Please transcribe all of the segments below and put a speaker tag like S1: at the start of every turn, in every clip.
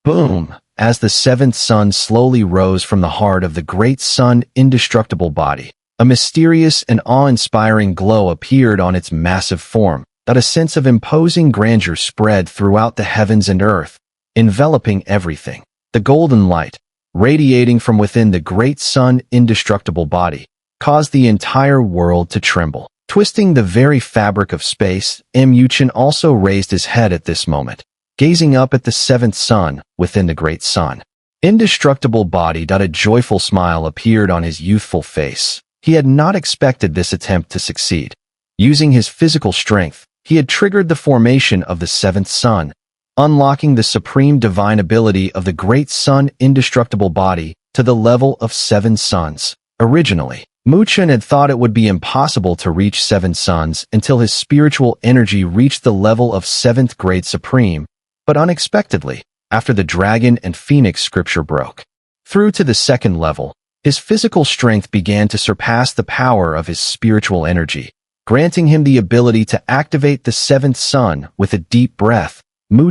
S1: Boom! As the seventh sun slowly rose from the heart of the great sun indestructible body, a mysterious and awe-inspiring glow appeared on its massive form, that a sense of imposing grandeur spread throughout the heavens and earth, enveloping everything. The golden light, radiating from within the great sun indestructible body, caused the entire world to tremble. Twisting the very fabric of space, Chen also raised his head at this moment, gazing up at the seventh sun within the great sun. Indestructible body. A joyful smile appeared on his youthful face. He had not expected this attempt to succeed. Using his physical strength, he had triggered the formation of the seventh sun, unlocking the supreme divine ability of the great sun indestructible body to the level of 7 suns. Originally, Chen had thought it would be impossible to reach 7 suns until his spiritual energy reached the level of 7th grade supreme, but unexpectedly, after the dragon and phoenix scripture broke through to the 2nd level, his physical strength began to surpass the power of his spiritual energy, granting him the ability to activate the 7th sun. With a deep breath,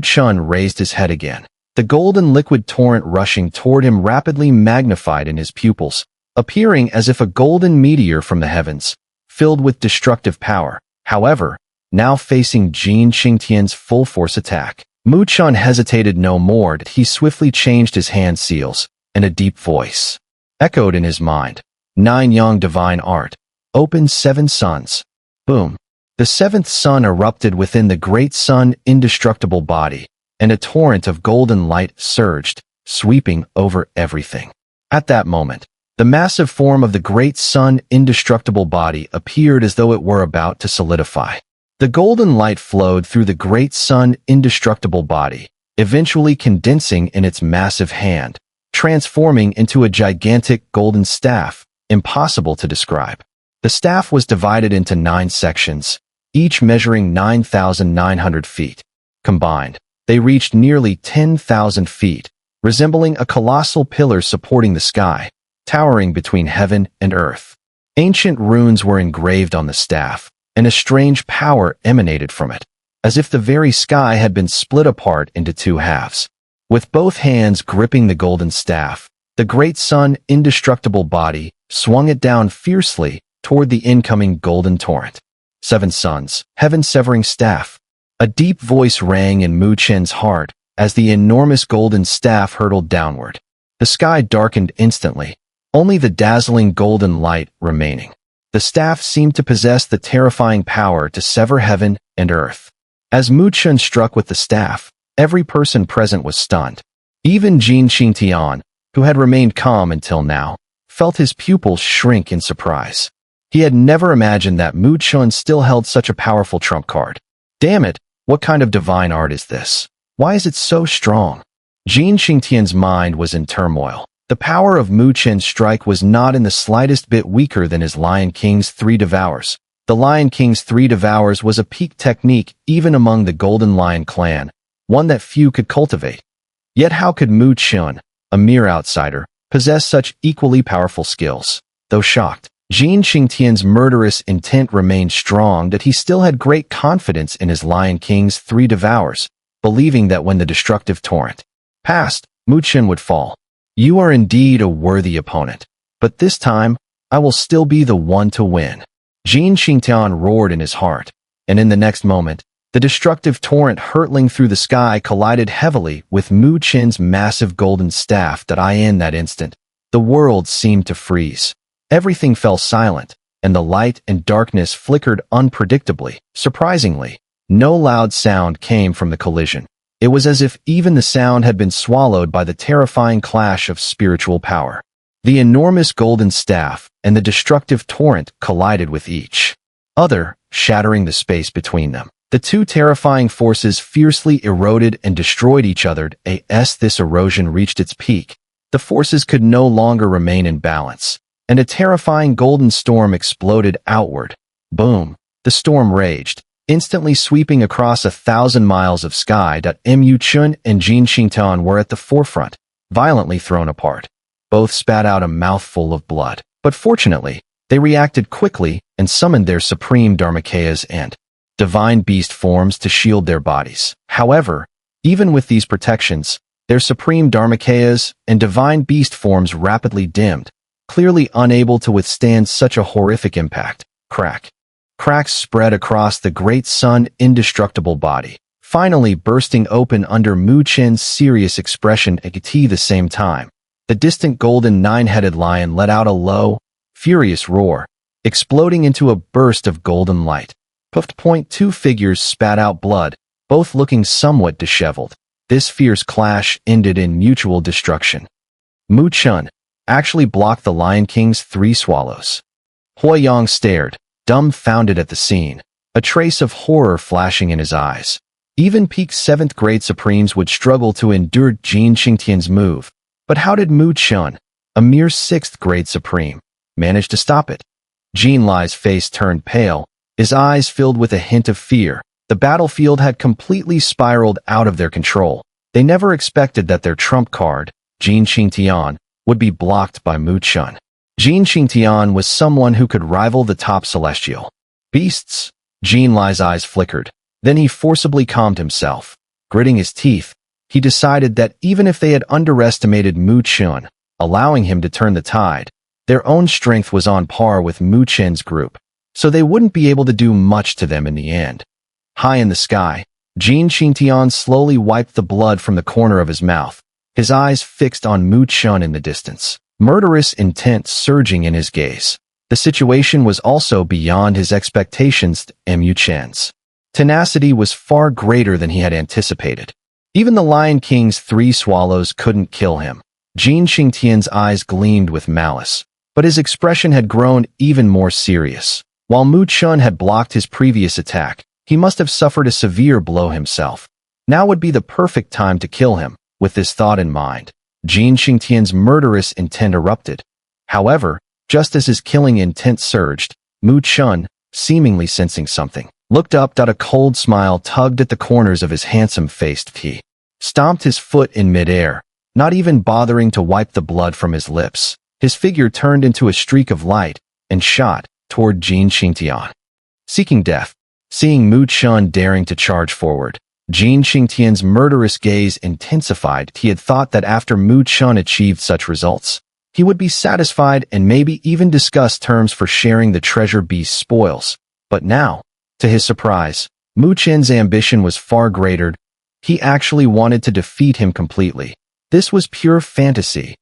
S1: Chen raised his head again. The golden liquid torrent rushing toward him rapidly magnified in his pupils, appearing as if a golden meteor from the heavens, filled with destructive power. However, now facing Jin Qingtian's full force attack, Chen hesitated no more. He swiftly changed his hand seals, and a deep voice echoed in his mind. 9 Yang divine art. Open 7 suns. Boom. The 7th sun erupted within the great sun indestructible body, and a torrent of golden light surged, sweeping over everything. At that moment, the massive form of the great sun indestructible body appeared as though it were about to solidify. The golden light flowed through the great sun indestructible body, eventually condensing in its massive hand, transforming into a gigantic golden staff, impossible to describe. The staff was divided into 9 sections, each measuring 9,900 feet. Combined, they reached nearly 10,000 feet, resembling a colossal pillar supporting the sky, towering between heaven and earth. Ancient runes were engraved on the staff, and a strange power emanated from it, as if the very sky had been split apart into 2 halves. With both hands gripping the golden staff, the great sun indestructible body swung it down fiercely toward the incoming golden torrent. 7 suns, heaven-severing staff. A deep voice rang in Chen's heart as the enormous golden staff hurtled downward. The sky darkened instantly, only the dazzling golden light remaining. The staff seemed to possess the terrifying power to sever heaven and earth. As Chen struck with the staff, every person present was stunned. Even Jin Qingtian, who had remained calm until now, felt his pupils shrink in surprise. He had never imagined that Chen still held such a powerful trump card. Damn it, what kind of divine art is this? Why is it so strong? Jin Qingtian's mind was in turmoil. The power of Chen's strike was not in the slightest bit weaker than his Lion King's 3 Devours. The Lion King's 3 Devours was a peak technique even among the Golden Lion clan, one that few could cultivate. Yet how could Chen, a mere outsider, possess such equally powerful skills? Though shocked, Jin Qingtian's murderous intent remained strong. That he still had great confidence in his Lion King's 3 Devours, believing that when the destructive torrent passed, Chen would fall. You are indeed a worthy opponent, but this time, I will still be the one to win. Jin Qingtian roared in his heart, and in the next moment, the destructive torrent hurtling through the sky collided heavily with Chen's massive golden staff. In that instant, the world seemed to freeze. Everything fell silent, and the light and darkness flickered unpredictably. Surprisingly, no loud sound came from the collision. It was as if even the sound had been swallowed by the terrifying clash of spiritual power. The enormous golden staff and the destructive torrent collided with each other, shattering the space between them. The 2 terrifying forces fiercely eroded and destroyed each other. As this erosion reached its peak, the forces could no longer remain in balance, and a terrifying golden storm exploded outward. Boom! The storm raged, instantly sweeping across 1,000 miles of sky. Chen and Jin Qingtian were at the forefront, violently thrown apart. Both spat out a mouthful of blood, but fortunately, they reacted quickly and summoned their supreme Dharmakayas and divine beast forms to shield their bodies. However, even with these protections, Their supreme dharmakayas and divine beast forms rapidly dimmed, clearly unable to withstand such a horrific impact. Crack. Cracks spread across the great sun indestructible body, finally bursting open under Mu Chen's serious expression at the same time. The distant golden nine-headed lion let out a low, furious roar, exploding into a burst of golden light. Two figures spat out blood, both looking somewhat disheveled. This fierce clash ended in mutual destruction. Mu Chen actually blocked the Lion King's 3 swallows. Huiyang stared, dumbfounded at the scene, a trace of horror flashing in his eyes. Even peak 7th grade Supremes would struggle to endure Jin Qingtian's move. But how did Mu Chen, a mere 6th grade Supreme, manage to stop it? Jin Lai's face turned pale, his eyes filled with a hint of fear. The battlefield had completely spiraled out of their control. They never expected that their trump card, Jin Qingtian, would be blocked by Mu Chen. Jin Qingtian was someone who could rival the top celestial beasts. Jin Lai's eyes flickered. Then he forcibly calmed himself. Gritting his teeth, he decided that even if they had underestimated Mu Chen, allowing him to turn the tide, their own strength was on par with Mu Chen's group, so they wouldn't be able to do much to them in the end. High in the sky, Jin Qingtian slowly wiped the blood from the corner of his mouth, his eyes fixed on Mu Chen in the distance, murderous intent surging in his gaze. The situation was also beyond his expectations. Mu Chen's tenacity was far greater than he had anticipated. Even the Lion King's 3 swallows couldn't kill him. Jin Qingtian's eyes gleamed with malice, but his expression had grown even more serious. While Mu Chen had blocked his previous attack, he must have suffered a severe blow himself. Now would be the perfect time to kill him. With this thought in mind, Jin Qingtian's murderous intent erupted. However, just as his killing intent surged, Mu Chen, seemingly sensing something, looked up. A cold smile tugged at the corners of his handsome-faced teeth. Stomped his foot in midair, not even bothering to wipe the blood from his lips. His figure turned into a streak of light and shot toward Jin Qingtian, seeking death. Seeing Mu Chen daring to charge forward, Jin Qingtian's murderous gaze intensified. He had thought that after Mu Chen achieved such results, he would be satisfied and maybe even discuss terms for sharing the treasure beast's spoils. But now, to his surprise, Mu Chen's ambition was far greater. He actually wanted to defeat him completely. This was pure fantasy.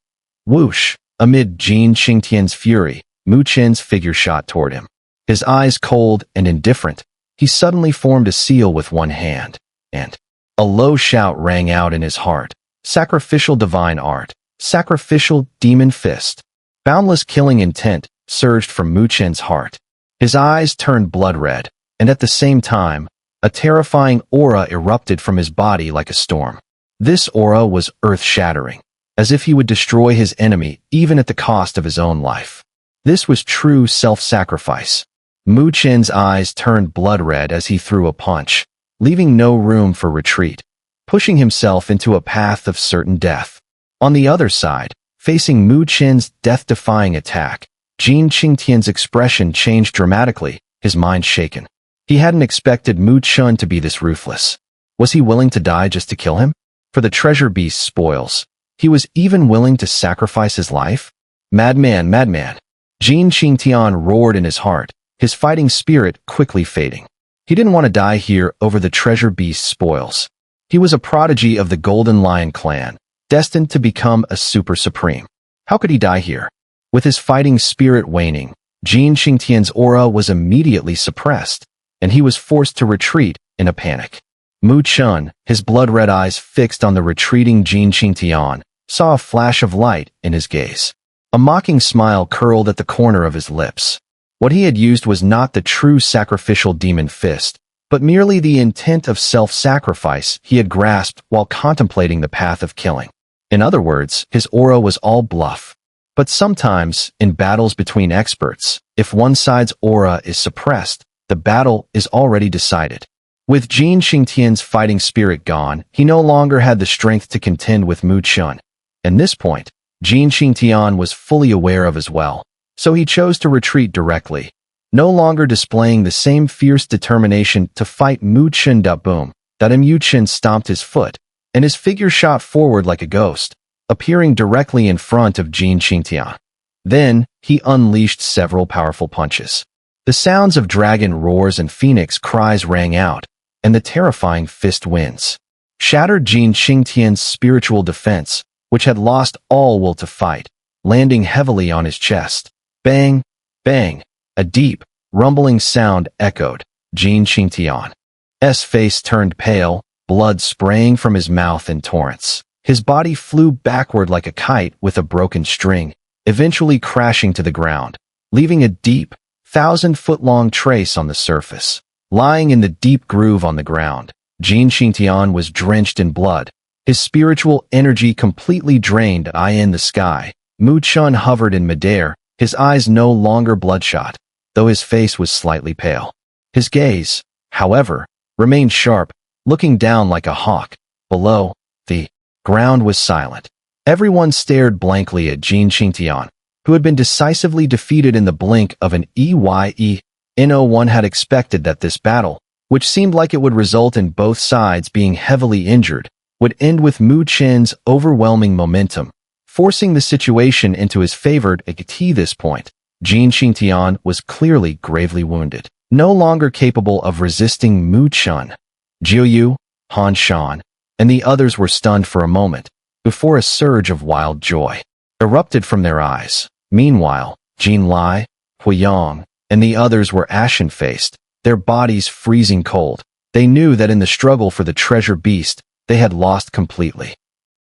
S1: Whoosh! Amid Jin Qingtian's fury, Mu Chen's figure shot toward him. His eyes cold and indifferent, he suddenly formed a seal with one hand, and a low shout rang out in his heart. Sacrificial divine art. Sacrificial demon fist. Boundless killing intent surged from Mu Chen's heart. His eyes turned blood red, and at the same time, a terrifying aura erupted from his body like a storm. This aura was earth-shattering, as if he would destroy his enemy even at the cost of his own life. This was true self-sacrifice. Mu Chen's eyes turned blood red as he threw a punch, leaving no room for retreat, pushing himself into a path of certain death. On the other side, facing Mu Chen's death-defying attack, Jin Qingtian's expression changed dramatically, his mind shaken. He hadn't expected Mu Chen to be this ruthless. Was he willing to die just to kill him? For the treasure beast's spoils, he was even willing to sacrifice his life? Madman, madman! Jin Qingtian roared in his heart, his fighting spirit quickly fading. He didn't want to die here over the treasure beast's spoils. He was a prodigy of the Golden Lion clan, destined to become a super supreme. How could he die here? With his fighting spirit waning, Jin Qingtian's aura was immediately suppressed, and he was forced to retreat in a panic. Mu Chen, his blood-red eyes fixed on the retreating Jin Qingtian, saw a flash of light in his gaze. A mocking smile curled at the corner of his lips. What he had used was not the true sacrificial demon fist, but merely the intent of self-sacrifice he had grasped while contemplating the path of killing. In other words, his aura was all bluff. But sometimes, in battles between experts, if one side's aura is suppressed, the battle is already decided. With Jin Qingtian's fighting spirit gone, he no longer had the strength to contend with Mu Chen. At this point, Jin Qingtian was fully aware of as well, so he chose to retreat directly, no longer displaying the same fierce determination to fight Mu Chen. Boom! Mu Chen stomped his foot, and his figure shot forward like a ghost, appearing directly in front of Jin Qingtian. Then, he unleashed several powerful punches. The sounds of dragon roars and phoenix cries rang out, and the terrifying fist winds shattered Jin Qingtian's spiritual defense, which had lost all will to fight, landing heavily on his chest. Bang! Bang! A deep, rumbling sound echoed. Jin Qingtian's face turned pale, blood spraying from his mouth in torrents. His body flew backward like a kite with a broken string, eventually crashing to the ground, leaving a deep, 1,000-foot-long trace on the surface. Lying in the deep groove on the ground, Jin Qingtian was drenched in blood, his spiritual energy completely drained. In the sky, Mu Chen hovered in midair, his eyes no longer bloodshot, though his face was slightly pale. His gaze, however, remained sharp, looking down like a hawk. Below, the ground was silent. Everyone stared blankly at Jin Qingtian, who had been decisively defeated in the blink of an eye. No one had expected that this battle, which seemed like it would result in both sides being heavily injured, would end with Mu Chen's overwhelming momentum, forcing the situation into his favor. At this point, Jin Qingtian was clearly gravely wounded, no longer capable of resisting Mu Chen. Jiuyu, Han Shan, and the others were stunned for a moment, before a surge of wild joy erupted from their eyes. Meanwhile, Jin Lai, Huiyang, and the others were ashen-faced, their bodies freezing cold. They knew that in the struggle for the treasure beast, they had lost completely.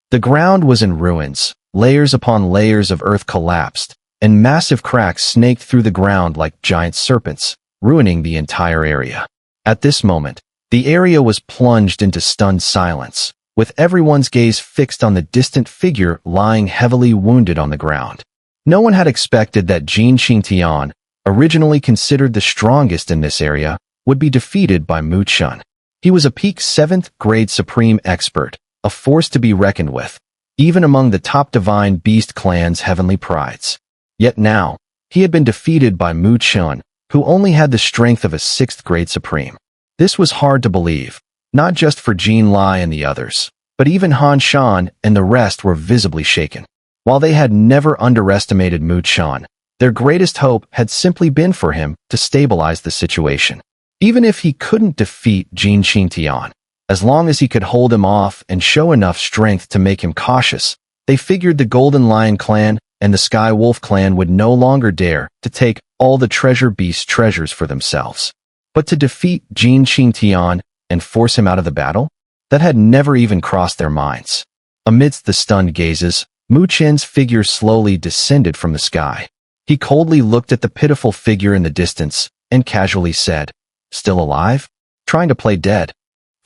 S1: The ground was in ruins, layers upon layers of earth collapsed, and massive cracks snaked through the ground like giant serpents, ruining the entire area. At this moment, the area was plunged into stunned silence, with everyone's gaze fixed on the distant figure lying heavily wounded on the ground. No one had expected that Jin Qingtian, originally considered the strongest in this area, would be defeated by Mu Chen. He was a peak 7th grade supreme expert, a force to be reckoned with, even among the top divine beast clan's heavenly prides. Yet now, he had been defeated by Mu Chen, who only had the strength of a 6th grade supreme. This was hard to believe, not just for Jin Lai and the others, but even Han Shan and the rest were visibly shaken. While they had never underestimated Mu Chen, their greatest hope had simply been for him to stabilize the situation. Even if he couldn't defeat Jin Qingtian, as long as he could hold him off and show enough strength to make him cautious, they figured the Golden Lion clan and the Sky Wolf clan would no longer dare to take all the treasure beast treasures for themselves. But to defeat Jin Qingtian and force him out of the battle? That had never even crossed their minds. Amidst the stunned gazes, Mu Chen's figure slowly descended from the sky. He coldly looked at the pitiful figure in the distance and casually said, "Still alive? Trying to play dead?"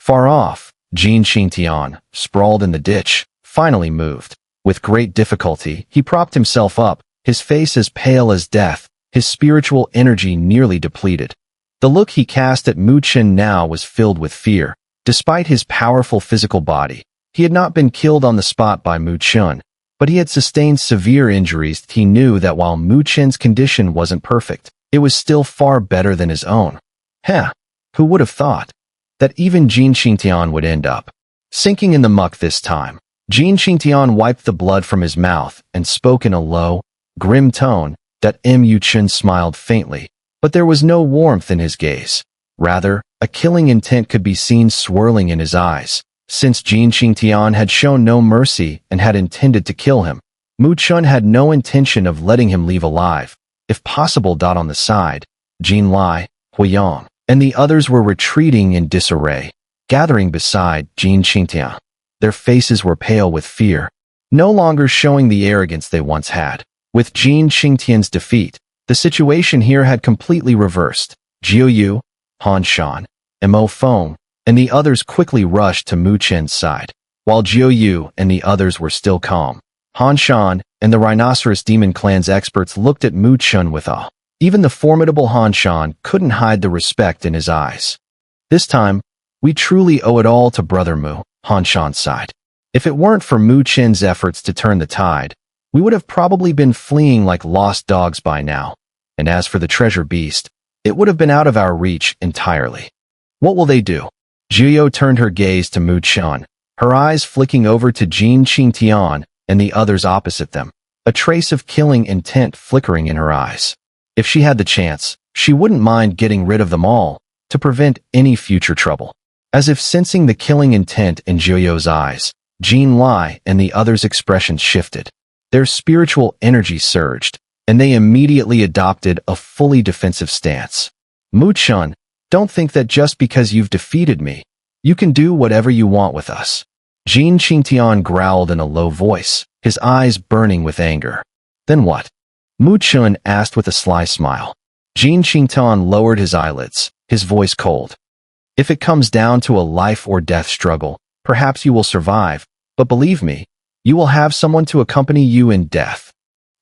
S1: Far off, Jin Qingtian, sprawled in the ditch, finally moved. With great difficulty, he propped himself up, his face as pale as death, his spiritual energy nearly depleted. The look he cast at Mu Chen now was filled with fear. Despite his powerful physical body, he had not been killed on the spot by Mu Chen, but he had sustained severe injuries. He knew that while Mu Chen's condition wasn't perfect, it was still far better than his own. Who would have thought that even Jin Qingtian would end up sinking in the muck this time? Jin Qingtian wiped the blood from his mouth and spoke in a low, grim tone. That Mu Chen smiled faintly, but there was no warmth in his gaze. Rather, a killing intent could be seen swirling in his eyes. Since Jin Qingtian had shown no mercy and had intended to kill him, Mu Chen had no intention of letting him leave alive. If possible. On the side, Jin Lai, Huiyang, and the others were retreating in disarray, gathering beside Jin Qingtian. Their faces were pale with fear, no longer showing the arrogance they once had. With Jin Qingtian's defeat, the situation here had completely reversed. Jiuyu, Han Shan, Mo Feng, and the others quickly rushed to Mu Chen's side. While Jiuyu and the others were still calm, Han Shan and the Rhinoceros Demon Clan's experts looked at Mu Chen with awe. Even the formidable Han Shan couldn't hide the respect in his eyes. This time, we truly owe it all to Brother Mu, Han Shan sighed. If it weren't for Mu Chen's efforts to turn the tide, we would have probably been fleeing like lost dogs by now. And as for the treasure beast, it would have been out of our reach entirely. What will they do? Jiuyu turned her gaze to Mu Chen, her eyes flicking over to Jin Qingtian and the others opposite them, a trace of killing intent flickering in her eyes. If she had the chance, she wouldn't mind getting rid of them all to prevent any future trouble. As if sensing the killing intent in Joyo's eyes, Jin Lai and the others' expressions shifted. Their spiritual energy surged, and they immediately adopted a fully defensive stance. Mu Chun, don't think that just because you've defeated me, you can do whatever you want with us. Jin Qingtian growled in a low voice, his eyes burning with anger. Then what? Mu Chun asked with a sly smile. Jin Qingtian lowered his eyelids, his voice cold. If it comes down to a life or death struggle, perhaps you will survive, but believe me, you will have someone to accompany you in death.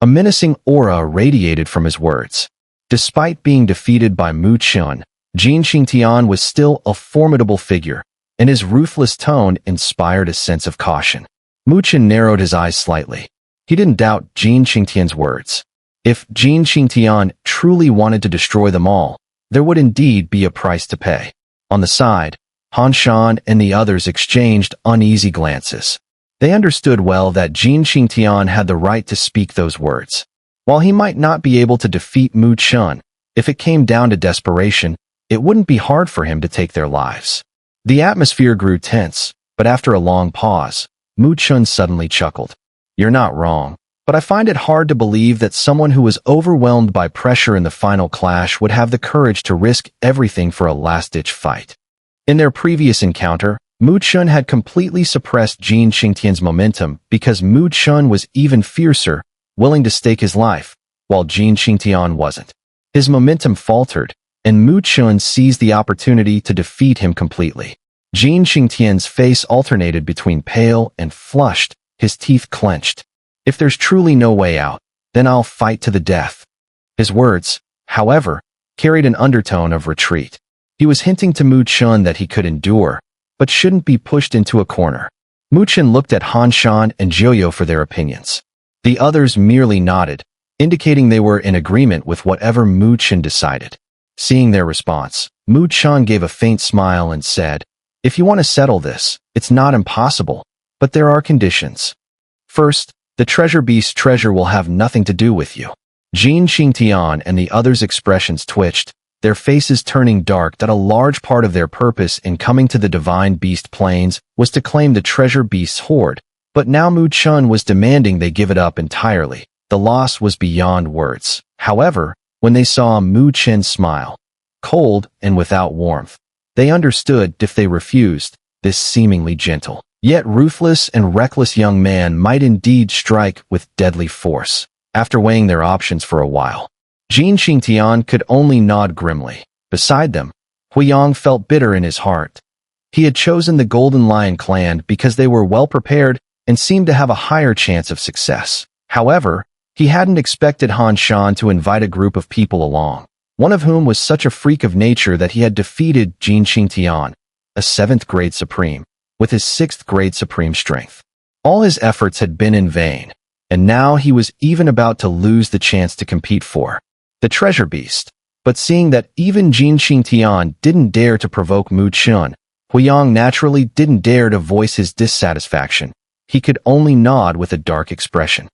S1: A menacing aura radiated from his words. Despite being defeated by Mu Chun, Jin Qingtian was still a formidable figure, and his ruthless tone inspired a sense of caution. Mu Chun narrowed his eyes slightly. He didn't doubt Jin Qingtian's words. If Jin Qingtian truly wanted to destroy them all, there would indeed be a price to pay. On the side, Han Shan and the others exchanged uneasy glances. They understood well that Jin Qingtian had the right to speak those words. While he might not be able to defeat Mu Chun, if it came down to desperation, it wouldn't be hard for him to take their lives. The atmosphere grew tense, but after a long pause, Mu Chun suddenly chuckled. You're not wrong, but I find it hard to believe that someone who was overwhelmed by pressure in the final clash would have the courage to risk everything for a last-ditch fight. In their previous encounter, Mu Chun had completely suppressed Jin Qingtian's momentum because Mu Chun was even fiercer, willing to stake his life, while Jin Qingtian wasn't. His momentum faltered, and Mu Chun seized the opportunity to defeat him completely. Jin Qingtian's face alternated between pale and flushed, his teeth clenched. If there's truly no way out, then I'll fight to the death. His words, however, carried an undertone of retreat. He was hinting to Mu Chun that he could endure, but shouldn't be pushed into a corner. Mu Chun looked at Han Shan and Joyo for their opinions. The others merely nodded, indicating they were in agreement with whatever Mu Chun decided. Seeing their response, Mu Chun gave a faint smile and said, If you want to settle this, it's not impossible, but there are conditions. First, the treasure beast's treasure will have nothing to do with you. Jin Qingtian and the others' expressions twitched, their faces turning dark that a large part of their purpose in coming to the divine beast plains was to claim the treasure beast's hoard, but now Mu Chun was demanding they give it up entirely. The loss was beyond words. However, when they saw Mu Chun smile, cold and without warmth, they understood if they refused, this seemingly gentle, yet ruthless and reckless young man might indeed strike with deadly force. After weighing their options for a while, Jin Qingtian could only nod grimly. Beside them, Huiyang felt bitter in his heart. He had chosen the Golden Lion clan because they were well prepared and seemed to have a higher chance of success. However, he hadn't expected Han Shan to invite a group of people along, one of whom was such a freak of nature that he had defeated Jin Qingtian, a 7th grade supreme, with his 6th grade supreme strength. All his efforts had been in vain, and now he was even about to lose the chance to compete for the treasure beast. But seeing that even Jin Qingtian didn't dare to provoke Mu Chun, Huiyang naturally didn't dare to voice his dissatisfaction. He could only nod with a dark expression.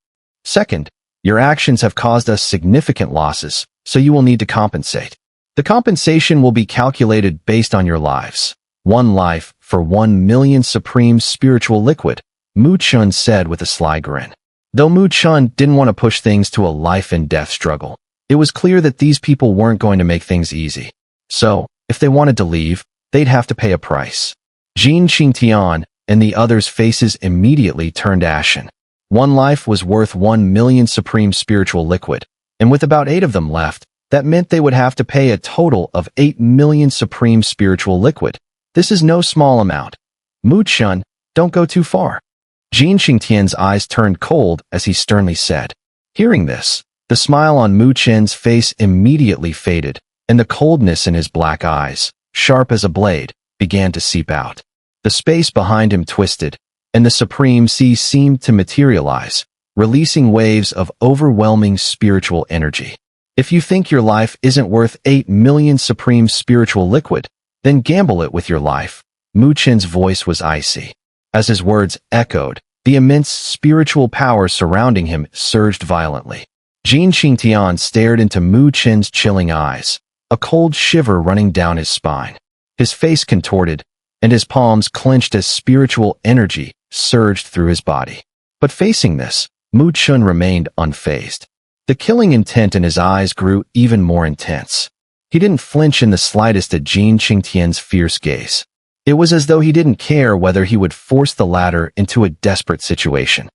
S1: Second, your actions have caused us significant losses, so you will need to compensate. The compensation will be calculated based on your lives. 1 life for 1 million supreme spiritual liquid, Mu Chun said with a sly grin. Though Mu Chun didn't want to push things to a life and death struggle, it was clear that these people weren't going to make things easy. So, if they wanted to leave, they'd have to pay a price. Jin Qingtian and the others' faces immediately turned ashen. 1 life was worth 1 million supreme spiritual liquid, and with about 8 of them left, that meant they would have to pay a total of 8 million supreme spiritual liquid. This is no small amount. Mu Chun, don't go too far. Jin Qingtian's eyes turned cold as he sternly said. Hearing this, the smile on Mu Chun's face immediately faded, and the coldness in his black eyes, sharp as a blade, began to seep out. The space behind him twisted, and the supreme sea seemed to materialize, releasing waves of overwhelming spiritual energy. If you think your life isn't worth 8 million supreme spiritual liquid, then gamble it with your life. Mu Chun's voice was icy. As his words echoed, the immense spiritual power surrounding him surged violently. Jin Qingtian stared into Mu Chen's chilling eyes, a cold shiver running down his spine. His face contorted, and his palms clenched as spiritual energy surged through his body. But facing this, Mu Chen remained unfazed. The killing intent in his eyes grew even more intense. He didn't flinch in the slightest at Jin Qingtian's fierce gaze. It was as though he didn't care whether he would force the latter into a desperate situation.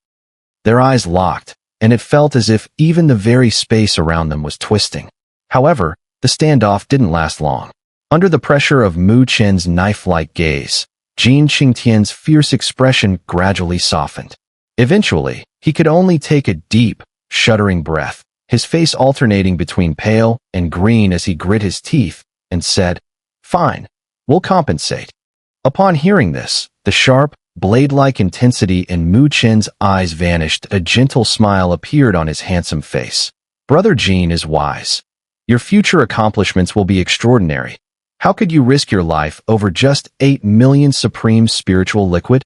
S1: Their eyes locked, and it felt as if even the very space around them was twisting. However, the standoff didn't last long. Under the pressure of Mu Chen's knife-like gaze, Jin Qingtian's fierce expression gradually softened. Eventually, he could only take a deep, shuddering breath, his face alternating between pale and green as he grit his teeth, and said, "Fine, we'll compensate." Upon hearing this, the sharp, blade-like intensity in Mu Chen's eyes vanished. A gentle smile appeared on his handsome face. "Brother Jin is wise. Your future accomplishments will be extraordinary. How could you risk your life over just 8 million supreme spiritual liquid?"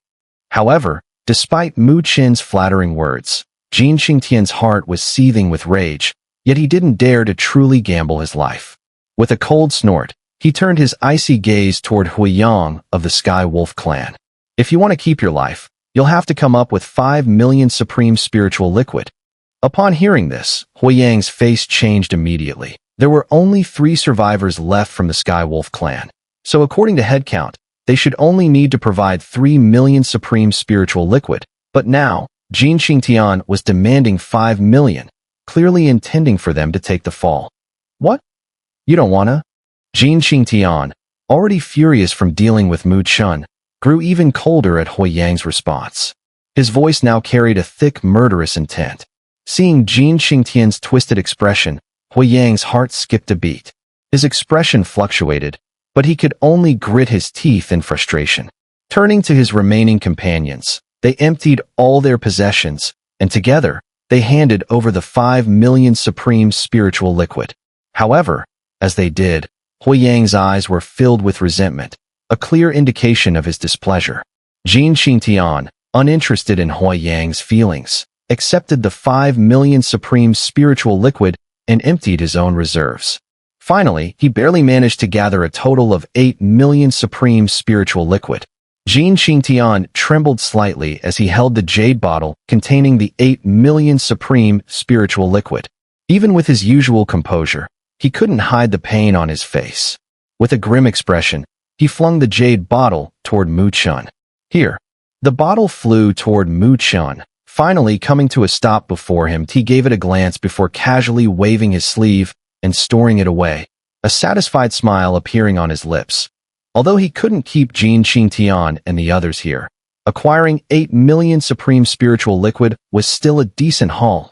S1: However, despite Mu Chen's flattering words, Jin Qingtian's heart was seething with rage, yet he didn't dare to truly gamble his life. With a cold snort, he turned his icy gaze toward Huiyang of the Sky Wolf clan. "If you want to keep your life, you'll have to come up with 5 million supreme spiritual liquid." Upon hearing this, Huiyang's face changed immediately. There were only 3 survivors left from the Sky Wolf clan, so according to headcount, they should only need to provide 3 million supreme spiritual liquid. But now, Jin Qingtian was demanding 5 million, clearly intending for them to take the fall. "What? You don't wanna?" Jin Qingtian, already furious from dealing with Mu Chen, grew even colder at Huiyang's response. His voice now carried a thick, murderous intent. Seeing Jin Qingtian's twisted expression, Huiyang's heart skipped a beat. His expression fluctuated, but he could only grit his teeth in frustration. Turning to his remaining companions, they emptied all their possessions, and together, they handed over the 5 million supreme spiritual liquid. However, as they did, Huiyang's eyes were filled with resentment, a clear indication of his displeasure. Jin Qingtian, uninterested in Huiyang's feelings, accepted the 5 million supreme spiritual liquid and emptied his own reserves. Finally, he barely managed to gather a total of 8 million supreme spiritual liquid. Jin Qingtian trembled slightly as he held the jade bottle containing the 8 million supreme spiritual liquid. Even with his usual composure, he couldn't hide the pain on his face. With a grim expression, he flung the jade bottle toward Mu Chen. "Here." The bottle flew toward Mu Chen. Finally coming to a stop before him, he gave it a glance before casually waving his sleeve and storing it away, a satisfied smile appearing on his lips. Although he couldn't keep Jin Qingtian and the others here, acquiring 8 million supreme spiritual liquid was still a decent haul.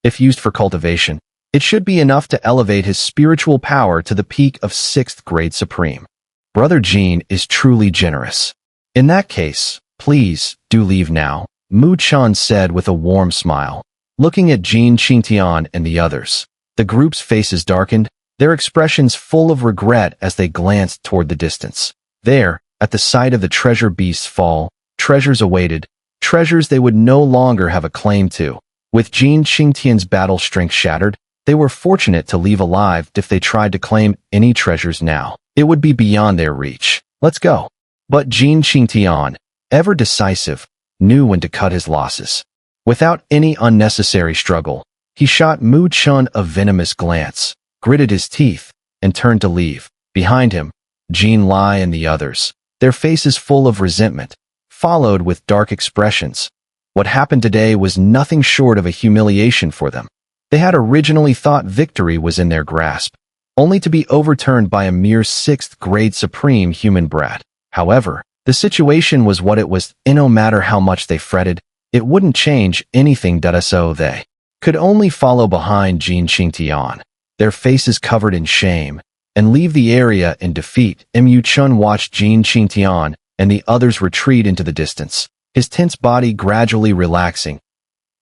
S1: If used for cultivation, it should be enough to elevate his spiritual power to the peak of 6th grade supreme. Brother Jin is truly generous. "In that case, please, do leave now," Mu Chen said with a warm smile. Looking at Jin Qingtian and the others, the group's faces darkened, their expressions full of regret as they glanced toward the distance. There, at the site of the treasure beast's fall, treasures awaited, treasures they would no longer have a claim to. With Jin Qingtian's battle strength shattered, they were fortunate to leave alive. If they tried to claim any treasures now, it would be beyond their reach. "Let's go." But Jin Qingtian, ever decisive, knew when to cut his losses. Without any unnecessary struggle, he shot Mu Chen a venomous glance, gritted his teeth, and turned to leave. Behind him, Jin Lai and the others, their faces full of resentment, followed with dark expressions. What happened today was nothing short of a humiliation for them. They had originally thought victory was in their grasp, only to be overturned by a mere 6th grade supreme human brat. However, the situation was what it was, and no matter how much they fretted, it wouldn't change anything. So they could only follow behind Jin Qingtian, their faces covered in shame, and leave the area in defeat. Mu Chen watched Jin Qingtian and the others retreat into the distance, his tense body gradually relaxing.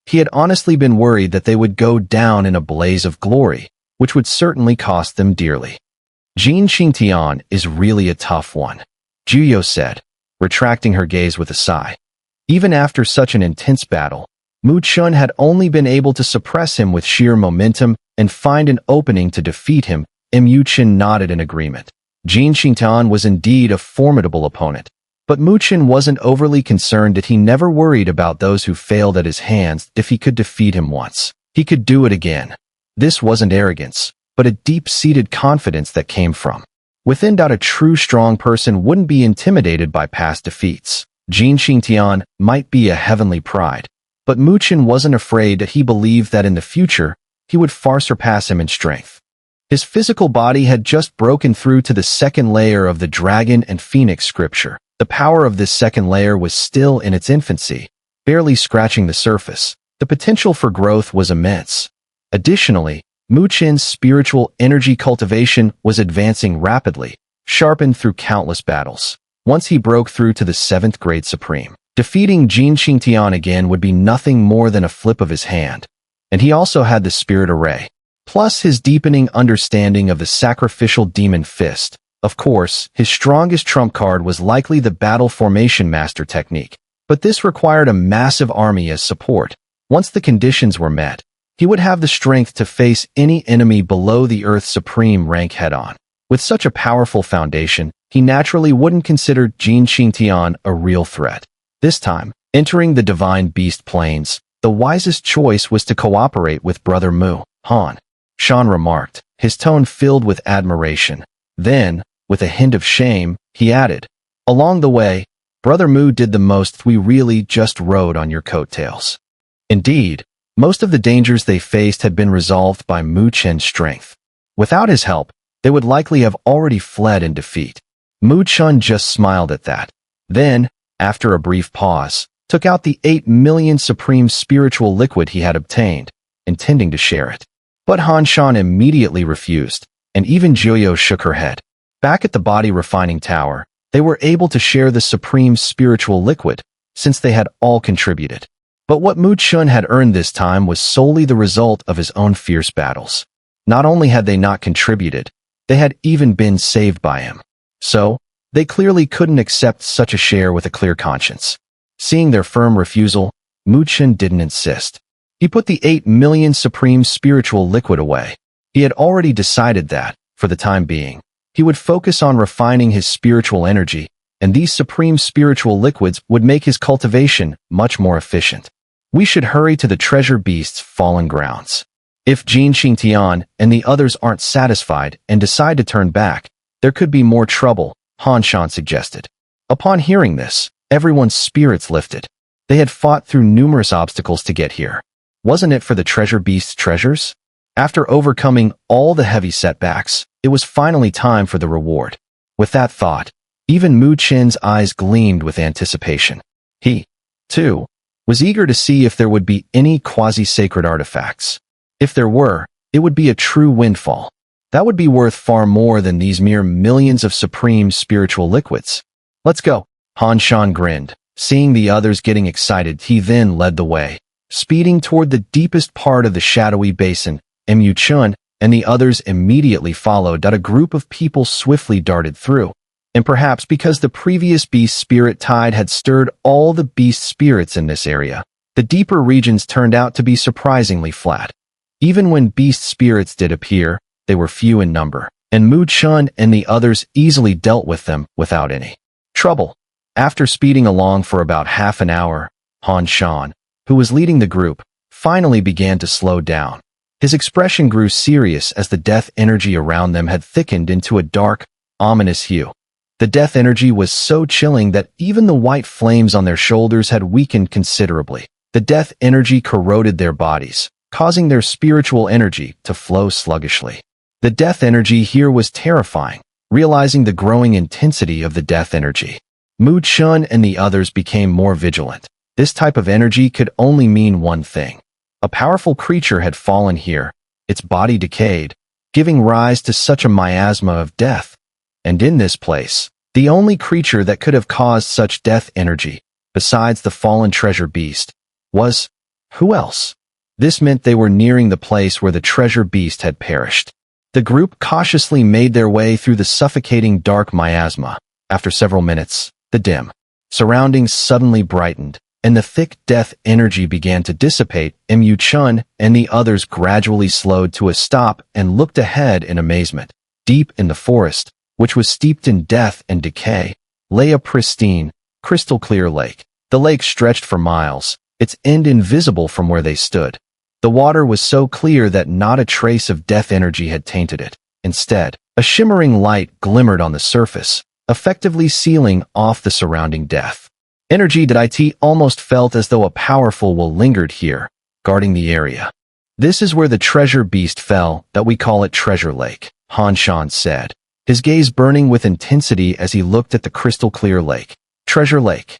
S1: He had honestly been worried that they would go down in a blaze of glory, which would certainly cost them dearly. "Jin Qingtian is really a tough one," Juyo said, retracting her gaze with a sigh. Even after such an intense battle, Chen had only been able to suppress him with sheer momentum and find an opening to defeat him. Chen nodded in agreement. Jin Qingtian was indeed a formidable opponent, but Chen wasn't overly concerned that he never worried about those who failed at his hands. If he could defeat him once, he could do it again. This wasn't arrogance, but a deep-seated confidence that came from within. A true strong person wouldn't be intimidated by past defeats. Jin Qingtian might be a heavenly pride, but Chen wasn't afraid that he believed that in the future, he would far surpass him in strength. His physical body had just broken through to the second layer of the dragon and phoenix scripture. The power of this second layer was still in its infancy, barely scratching the surface. The potential for growth was immense. Additionally, Chen's spiritual energy cultivation was advancing rapidly, sharpened through countless battles. Once he broke through to the 7th grade supreme, defeating Jin Qingtian again would be nothing more than a flip of his hand. And he also had the spirit array, plus his deepening understanding of the sacrificial demon fist. Of course, his strongest trump card was likely the battle formation master technique, but this required a massive army as support. Once the conditions were met, he would have the strength to face any enemy below the Earth's supreme rank head-on. With such a powerful foundation, he naturally wouldn't consider Jin Qingtian a real threat. This time, entering the divine beast plains, the wisest choice was to cooperate with Brother Han. Shan remarked, his tone filled with admiration. Then, with a hint of shame, he added, "Along the way, Brother Mu did the most. We really just rode on your coattails." Indeed, most of the dangers they faced had been resolved by Chen's strength. Without his help, they would likely have already fled in defeat. Chen just smiled at that. Then, after a brief pause, took out the 8 million supreme spiritual liquid he had obtained, intending to share it. But Han Shan immediately refused, and even Jiuyo shook her head. Back at the body refining tower, they were able to share the supreme spiritual liquid, since they had all contributed. But what Chen had earned this time was solely the result of his own fierce battles. Not only had they not contributed, they had even been saved by him. So, they clearly couldn't accept such a share with a clear conscience. Seeing their firm refusal, Chen didn't insist. He put the 8 million supreme spiritual liquid away. He had already decided that, for the time being, he would focus on refining his spiritual energy, and these supreme spiritual liquids would make his cultivation much more efficient. We should hurry to the treasure beast's fallen grounds. If Jin Qingtian and the others aren't satisfied and decide to turn back, there could be more trouble, Han Shan suggested. Upon hearing this, everyone's spirits lifted. They had fought through numerous obstacles to get here. Wasn't it for the treasure beast's treasures? After overcoming all the heavy setbacks, it was finally time for the reward. With that thought, even Chen's eyes gleamed with anticipation. He, too, was eager to see if there would be any quasi-sacred artifacts. If there were, it would be a true windfall. That would be worth far more than these mere millions of supreme spiritual liquids. Let's go. Han Shan grinned. Seeing the others getting excited, he then led the way. Speeding toward the deepest part of the shadowy basin, Chen and the others immediately followed. A group of people swiftly darted through. And perhaps because the previous beast spirit tide had stirred all the beast spirits in this area, the deeper regions turned out to be surprisingly flat. Even when beast spirits did appear, they were few in number, and Chen and the others easily dealt with them without any trouble. After speeding along for about half an hour, Han Shan, who was leading the group, finally began to slow down. His expression grew serious as the death energy around them had thickened into a dark, ominous hue. The death energy was so chilling that even the white flames on their shoulders had weakened considerably. The death energy corroded their bodies, causing their spiritual energy to flow sluggishly. The death energy here was terrifying. Realizing the growing intensity of the death energy, Chen and the others became more vigilant. This type of energy could only mean one thing. A powerful creature had fallen here, its body decayed, giving rise to such a miasma of death. And in this place, the only creature that could have caused such death energy, besides the fallen treasure beast, was who else? This meant they were nearing the place where the treasure beast had perished. The group cautiously made their way through the suffocating dark miasma. After several minutes, the dim surroundings suddenly brightened, and the thick death energy began to dissipate. Chen and the others gradually slowed to a stop and looked ahead in amazement. Deep in the forest, which was steeped in death and decay, lay a pristine, crystal-clear lake. The lake stretched for miles, its end invisible from where they stood. The water was so clear that not a trace of death energy had tainted it. Instead, a shimmering light glimmered on the surface, effectively sealing off the surrounding death energy. It almost felt as though a powerful will lingered here, guarding the area. This is where the treasure beast fell, that we call it Treasure Lake, Han Shan said, his gaze burning with intensity as he looked at the crystal-clear lake. Treasure Lake,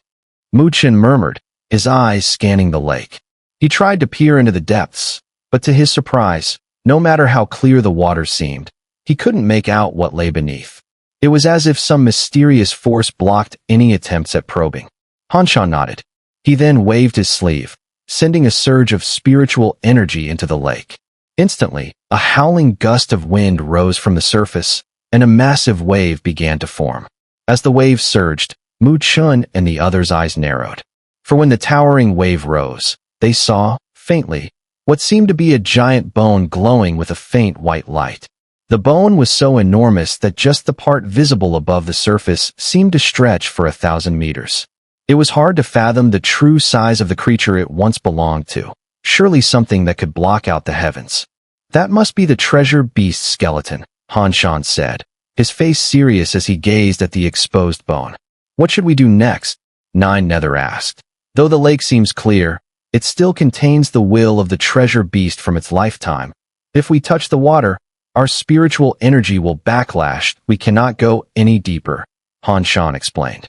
S1: Chen murmured, his eyes scanning the lake. He tried to peer into the depths, but to his surprise, no matter how clear the water seemed, he couldn't make out what lay beneath. It was as if some mysterious force blocked any attempts at probing. Han Shan nodded. He then waved his sleeve, sending a surge of spiritual energy into the lake. Instantly, a howling gust of wind rose from the surface, and a massive wave began to form. As the wave surged, Chen and the others' eyes narrowed. For when the towering wave rose, they saw, faintly, what seemed to be a giant bone glowing with a faint white light. The bone was so enormous that just the part visible above the surface seemed to stretch for 1,000 meters. It was hard to fathom the true size of the creature it once belonged to. Surely something that could block out the heavens. That must be the treasure beast's skeleton, Han Shan said, his face serious as he gazed at the exposed bone. What should we do next? Nine Nether asked. Though the lake seems clear, it still contains the will of the treasure beast from its lifetime. If we touch the water, our spiritual energy will backlash. We cannot go any deeper, Han Shan explained.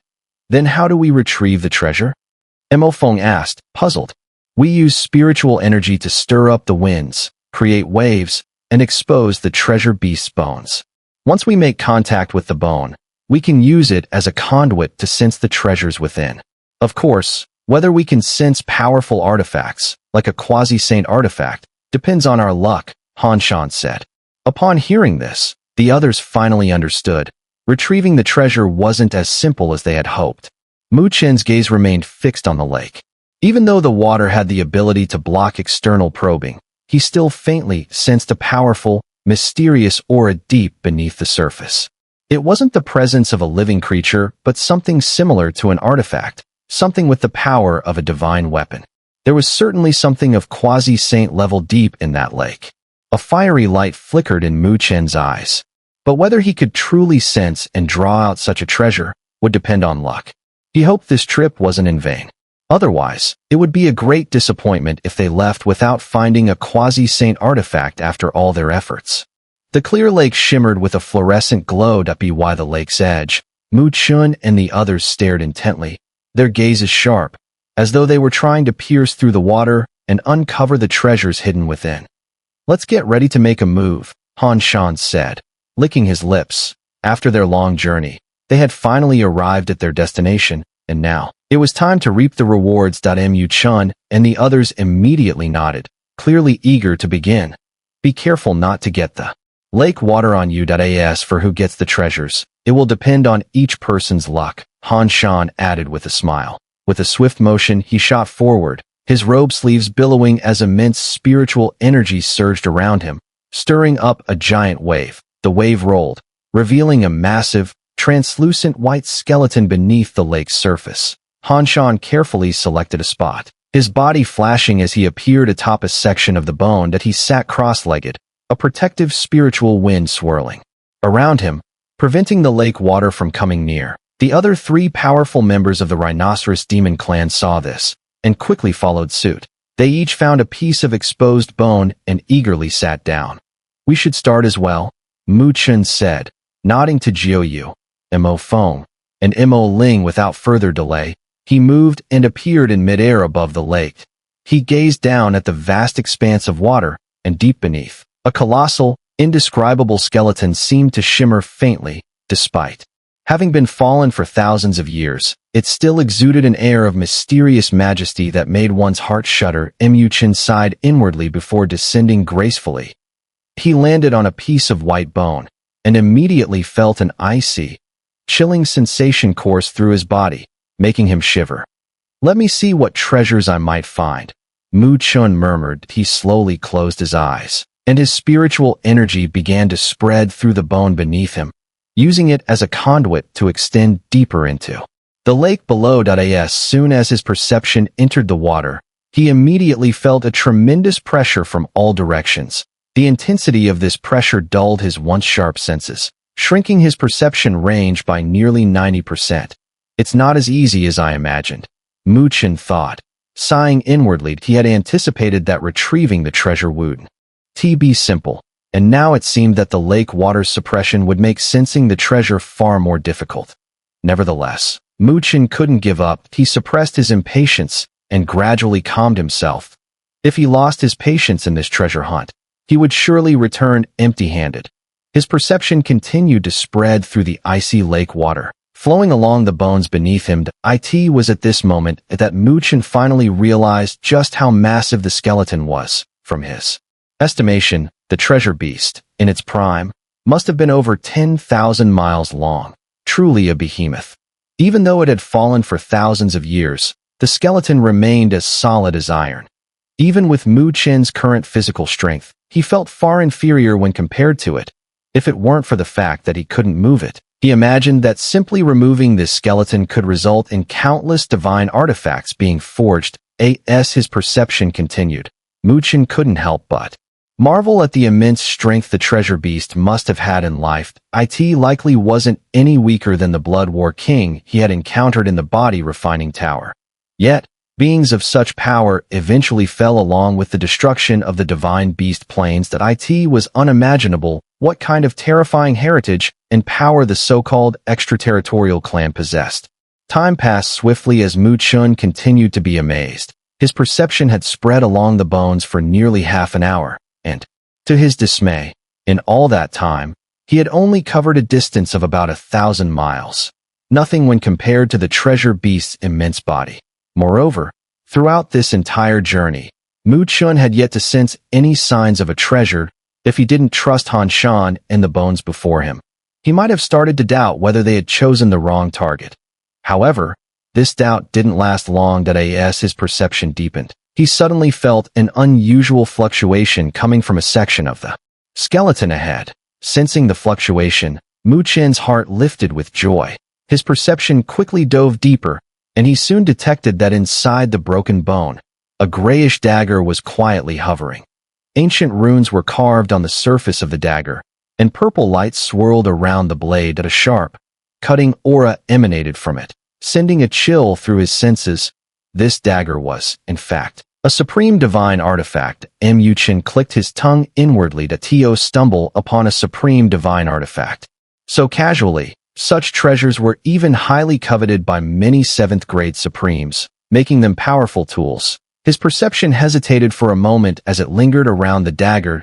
S1: Then how do we retrieve the treasure? Mo Feng asked, puzzled. We use spiritual energy to stir up the winds, create waves, and expose the treasure beast's bones. Once we make contact with the bone, we can use it as a conduit to sense the treasures within. Of course, whether we can sense powerful artifacts, like a quasi-saint artifact, depends on our luck, Han Shan said. Upon hearing this, the others finally understood. Retrieving the treasure wasn't as simple as they had hoped. Chen's gaze remained fixed on the lake. Even though the water had the ability to block external probing, he still faintly sensed a powerful, mysterious aura deep beneath the surface. It wasn't the presence of a living creature, but something similar to an artifact, something with the power of a divine weapon. There was certainly something of quasi-saint level deep in that lake. A fiery light flickered in Chen's eyes. But whether he could truly sense and draw out such a treasure would depend on luck. He hoped this trip wasn't in vain. Otherwise, it would be a great disappointment if they left without finding a quasi-saint artifact after all their efforts. The clear lake shimmered with a fluorescent glow by the lake's edge. Chen and the others stared intently, their gazes sharp, as though they were trying to pierce through the water and uncover the treasures hidden within. Let's get ready to make a move, Han Shan said, licking his lips. After their long journey, they had finally arrived at their destination, and now, it was time to reap the rewards. Chen and the others immediately nodded, clearly eager to begin. Be careful not to get the lake water on you. As for who gets the treasures, it will depend on each person's luck, Han Shan added with a smile. With a swift motion, he shot forward, his robe sleeves billowing as immense spiritual energy surged around him, stirring up a giant wave. The wave rolled, revealing a massive, translucent white skeleton beneath the lake's surface. Han Shan carefully selected a spot, his body flashing as he appeared atop a section of the bone that he sat cross-legged, a protective spiritual wind swirling around him, preventing the lake water from coming near. The other three powerful members of the Rhinoceros Demon clan saw this, and quickly followed suit. They each found a piece of exposed bone and eagerly sat down. We should start as well, Chen said, nodding to Jiuyu, Mo Feng, and Mo Ling. Without further delay, he moved and appeared in midair above the lake. He gazed down at the vast expanse of water, and deep beneath, a colossal, indescribable skeleton seemed to shimmer faintly. Despite having been fallen for thousands of years, it still exuded an air of mysterious majesty that made one's heart shudder. Chen sighed inwardly before descending gracefully. He landed on a piece of white bone, and immediately felt an icy, chilling sensation course through his body, making him shiver. Let me see what treasures I might find. Mu Chen murmured. He slowly closed his eyes, and his spiritual energy began to spread through the bone beneath him, using it as a conduit to extend deeper into the lake below. As soon as his perception entered the water, he immediately felt a tremendous pressure from all directions. The intensity of this pressure dulled his once sharp senses, shrinking his perception range by nearly 90%. It's not as easy as I imagined, Mu Chen thought. Sighing inwardly, he had anticipated that retrieving the treasure would be simple, and now it seemed that the lake water's suppression would make sensing the treasure far more difficult. Nevertheless, Mu Chen couldn't give up. He suppressed his impatience and gradually calmed himself. If he lost his patience in this treasure hunt, he would surely return empty-handed. His perception continued to spread through the icy lake water, flowing along the bones beneath him. It was at this moment that Mu Chen finally realized just how massive the skeleton was. From his estimation, the treasure beast, in its prime, must have been over 10,000 miles long, truly a behemoth. Even though it had fallen for thousands of years, the skeleton remained as solid as iron. Even with Mu Chen's current physical strength, he felt far inferior when compared to it. If it weren't for the fact that he couldn't move it, he imagined that simply removing this skeleton could result in countless divine artifacts being forged. As his perception continued, Mu Chen couldn't help but marvel at the immense strength the treasure beast must have had in life. It likely wasn't any weaker than the Blood War King he had encountered in the body refining tower. Yet, beings of such power eventually fell along with the destruction of the divine beast planes. That it was unimaginable what kind of terrifying heritage and power the so-called extraterritorial clan possessed. Time passed swiftly as Mu Chen continued to be amazed. His perception had spread along the bones for nearly half an hour, and, to his dismay, in all that time, he had only covered a distance of about 1,000 miles. Nothing when compared to the treasure beast's immense body. Moreover, throughout this entire journey, Mu Chen had yet to sense any signs of a treasure. If he didn't trust Han Shan and the bones before him, he might have started to doubt whether they had chosen the wrong target. However, this doubt didn't last long. As his perception deepened, he suddenly felt an unusual fluctuation coming from a section of the skeleton ahead. Sensing the fluctuation, Mu Chen's heart lifted with joy. His perception quickly dove deeper, and he soon detected that inside the broken bone, a grayish dagger was quietly hovering. Ancient runes were carved on the surface of the dagger, and purple light swirled around the blade. A sharp, cutting aura emanated from it, sending a chill through his senses. This dagger was, in fact, a supreme divine artifact. Mu Chen clicked his tongue inwardly to stumble upon a supreme divine artifact. So casually, such treasures were even highly coveted by many 7th-grade supremes, making them powerful tools. His perception hesitated for a moment as it lingered around the dagger.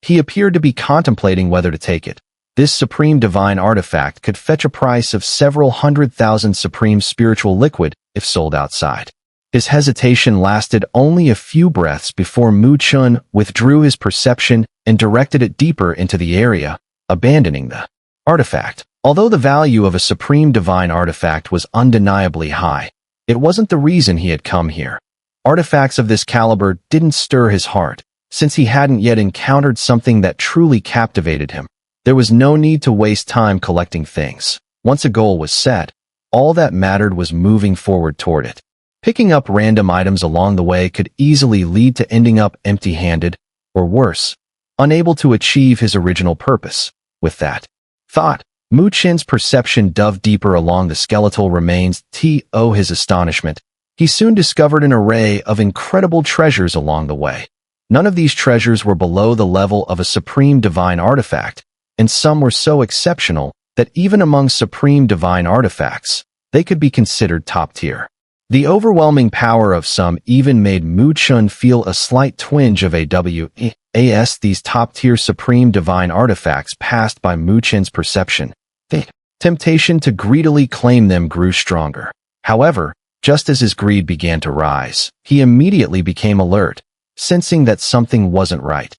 S1: He appeared to be contemplating whether to take it. This supreme divine artifact could fetch a price of several 100,000 supreme spiritual liquid if sold outside. His hesitation lasted only a few breaths before Mu Chen withdrew his perception and directed it deeper into the area, abandoning the artifact. Although the value of a supreme divine artifact was undeniably high, it wasn't the reason he had come here. Artifacts of this caliber didn't stir his heart, since he hadn't yet encountered something that truly captivated him. There was no need to waste time collecting things. Once a goal was set, all that mattered was moving forward toward it. Picking up random items along the way could easily lead to ending up empty-handed, or worse, unable to achieve his original purpose. With that thought, Mu Chen's perception dove deeper along the skeletal remains. To his astonishment, he soon discovered an array of incredible treasures along the way. None of these treasures were below the level of a supreme divine artifact, and some were so exceptional that even among supreme divine artifacts, they could be considered top tier. The overwhelming power of some even made Mu Chen feel a slight twinge of awe. These top-tier supreme divine artifacts passed by Mu Chen's perception. The temptation to greedily claim them grew stronger. However, just as his greed began to rise, he immediately became alert, sensing that something wasn't right.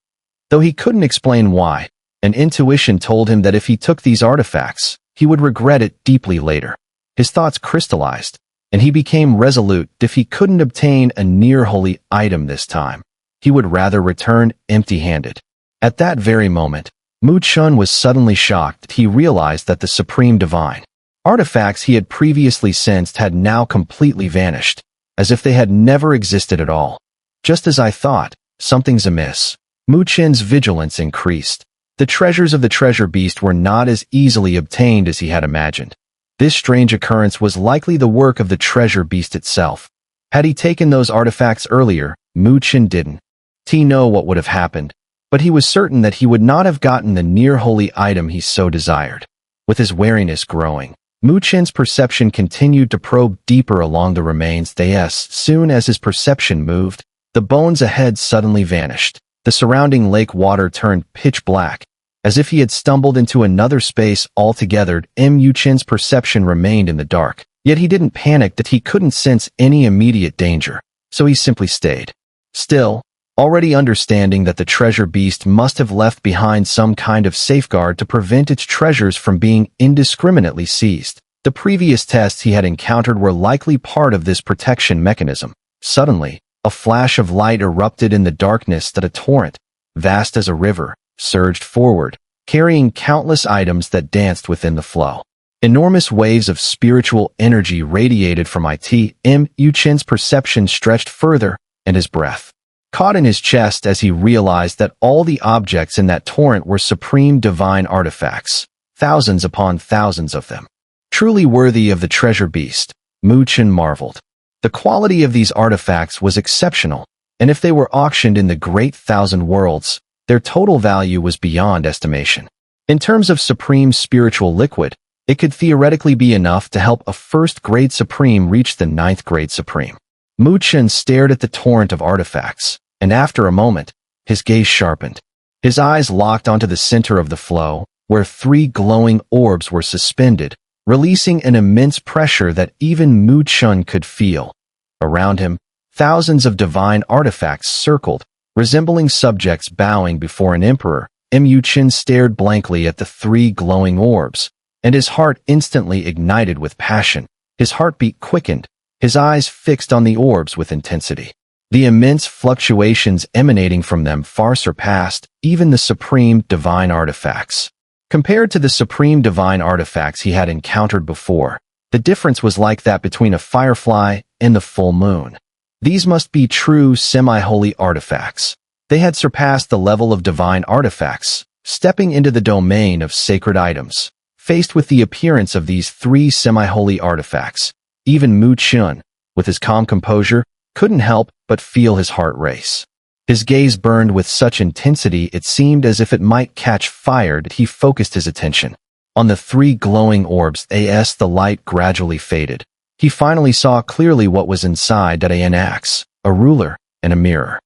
S1: Though he couldn't explain why, an intuition told him that if he took these artifacts, he would regret it deeply later. His thoughts crystallized, and he became resolute that if he couldn't obtain a near-holy item this time, he would rather return empty-handed. At that very moment, Mu Chen was suddenly shocked. He realized that the supreme divine artifacts he had previously sensed had now completely vanished, as if they had never existed at all. Just as I thought, something's amiss. Mu Chen's vigilance increased. The treasures of the treasure beast were not as easily obtained as he had imagined. This strange occurrence was likely the work of the treasure beast itself. Had he taken those artifacts earlier, Mu Chen didn't know what would have happened, but he was certain that he would not have gotten the near-holy item he so desired. With his wariness growing, Mu Chen's perception continued to probe deeper along the remains. Soon as his perception moved, the bones ahead suddenly vanished. The surrounding lake water turned pitch black, as if he had stumbled into another space altogether. Mu Chen's perception remained in the dark, yet he didn't panic that he couldn't sense any immediate danger, so he simply stayed still, already understanding that the treasure beast must have left behind some kind of safeguard to prevent its treasures from being indiscriminately seized. The previous tests he had encountered were likely part of this protection mechanism. Suddenly, a flash of light erupted in the darkness that a torrent, vast as a river, surged forward, carrying countless items that danced within the flow. Enormous waves of spiritual energy radiated from Mu Chen's perception stretched further, and his breath caught in his chest as he realized that all the objects in that torrent were supreme divine artifacts, thousands upon thousands of them. Truly worthy of the treasure beast, Mu Chen marveled. The quality of these artifacts was exceptional, and if they were auctioned in the Great Thousand Worlds, their total value was beyond estimation. In terms of supreme spiritual liquid, it could theoretically be enough to help a first-grade supreme reach the ninth-grade supreme. Mu Chen stared at the torrent of artifacts, and after a moment, his gaze sharpened. His eyes locked onto the center of the flow, where 3 glowing orbs were suspended, releasing an immense pressure that even Mu Chen could feel. Around him, thousands of divine artifacts circled, resembling subjects bowing before an emperor. Mu Chen stared blankly at the 3 glowing orbs, and his heart instantly ignited with passion. His heartbeat quickened, his eyes fixed on the orbs with intensity. The immense fluctuations emanating from them far surpassed even the supreme divine artifacts. Compared to the supreme divine artifacts he had encountered before, the difference was like that between a firefly and the full moon. These must be true semi-holy artifacts. They had surpassed the level of divine artifacts, stepping into the domain of sacred items. Faced with the appearance of these 3 semi-holy artifacts, even Mu Chen, with his calm composure, couldn't help but feel his heart race. His gaze burned with such intensity it seemed as if it might catch fire. He focused his attention on the 3 glowing orbs. As the light gradually faded, he finally saw clearly what was inside. An axe, a ruler, and a mirror.